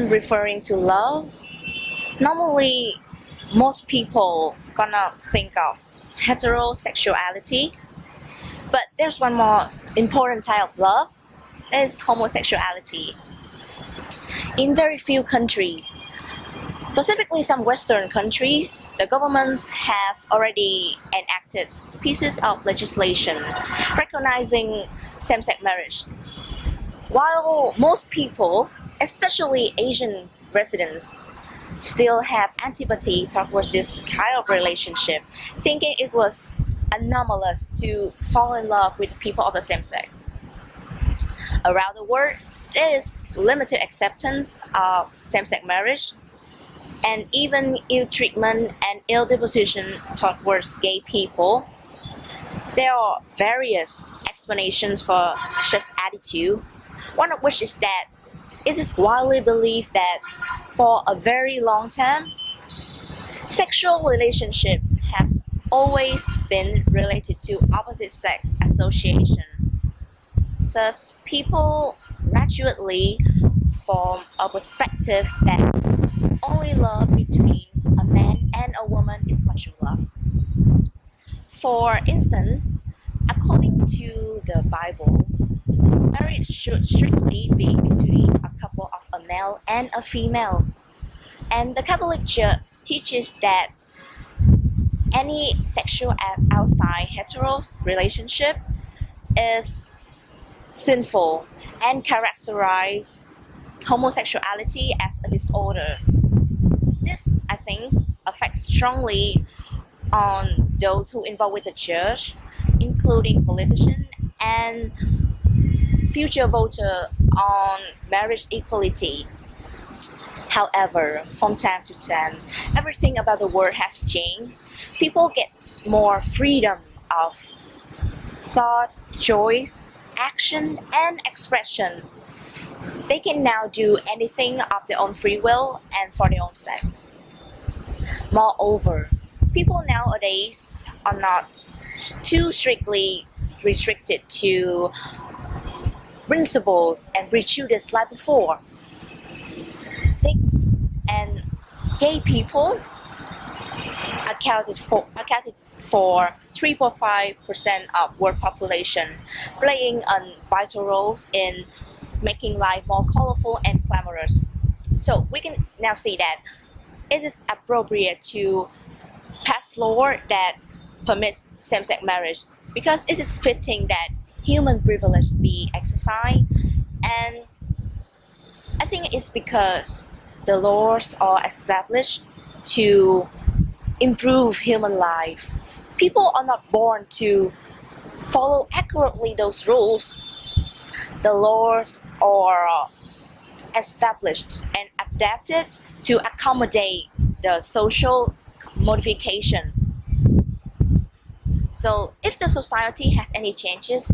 When referring to love, normally most people gonna think of heterosexuality, but there's one more important type of love, that is homosexuality. In very few countries, specifically some Western countries, the governments have already enacted pieces of legislation recognizing same-sex marriage. While most people, especially Asian residents, still have antipathy towards this kind of relationship, thinking it was anomalous to fall in love with people of the same sex. Around the world, there is limited acceptance of same-sex marriage, and even ill treatment and ill disposition towards gay people. There are various explanations for such attitude, one of which is that it is widely believed that for a very long time, sexual relationship has always been related to opposite sex association. Thus, people gradually form a perspective that only love between a man and a woman is true love. For instance, according to the Bible, marriage should strictly be between a couple of a male and a female. And the Catholic Church teaches that any sexual act outside hetero relationship is sinful and characterize homosexuality as a disorder. This, I think, affects strongly on those who involved with the church, including politicians and future voters on marriage equality. However, from time to time, everything about the world has changed. People get more freedom of thought, choice, action, and expression. They can now do anything of their own free will and for their own sake. Moreover, people nowadays are not too strictly restricted to principles and prejudice like before. And gay people accounted for 3.5% of world population, playing a vital role in making life more colorful and glamorous. So we can now see that it is appropriate to pass law that permits same-sex marriage because it is fitting that human privilege be exercised, and I think it's because the laws are established to improve human life. People are not born to follow accurately those rules. The laws are established and adapted to accommodate the social modification. So if the society has any changes,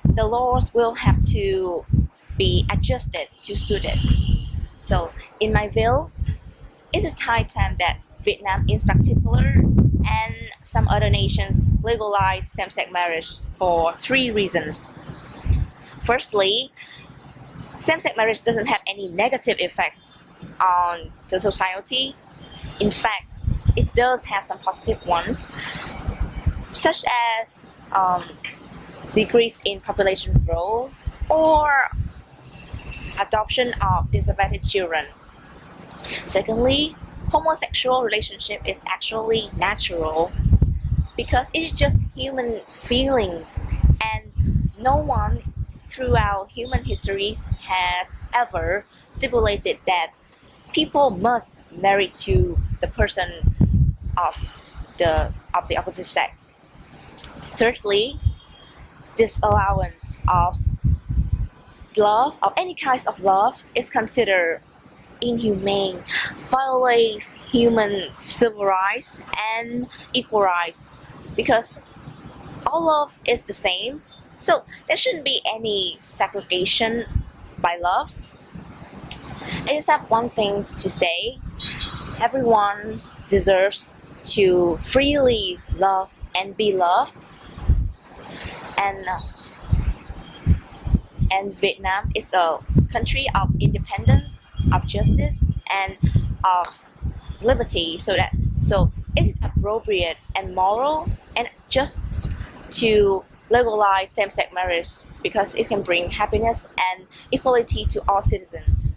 the laws will have to be adjusted to suit it. So in my view, it is high time that Vietnam in particular and some other nations legalize same-sex marriage for 3 reasons. Firstly, same-sex marriage doesn't have any negative effects on the society. In fact, it does have some positive ones, such as decrease in population growth or adoption of disadvantaged children. Secondly, homosexual relationship is actually natural because it is just human feelings, and no one throughout human histories has ever stipulated that people must marry to the person of the opposite sex. Thirdly, disallowance of love, of any kinds of love, is considered inhumane, violates human civil rights and equal rights, because all love is the same. So there shouldn't be any segregation by love. I just have one thing to say: everyone deserves to freely love and be loved, and Vietnam is a country of independence of justice and of liberty, so it is appropriate and moral and just to legalize same-sex marriage because it can bring happiness and equality to all citizens.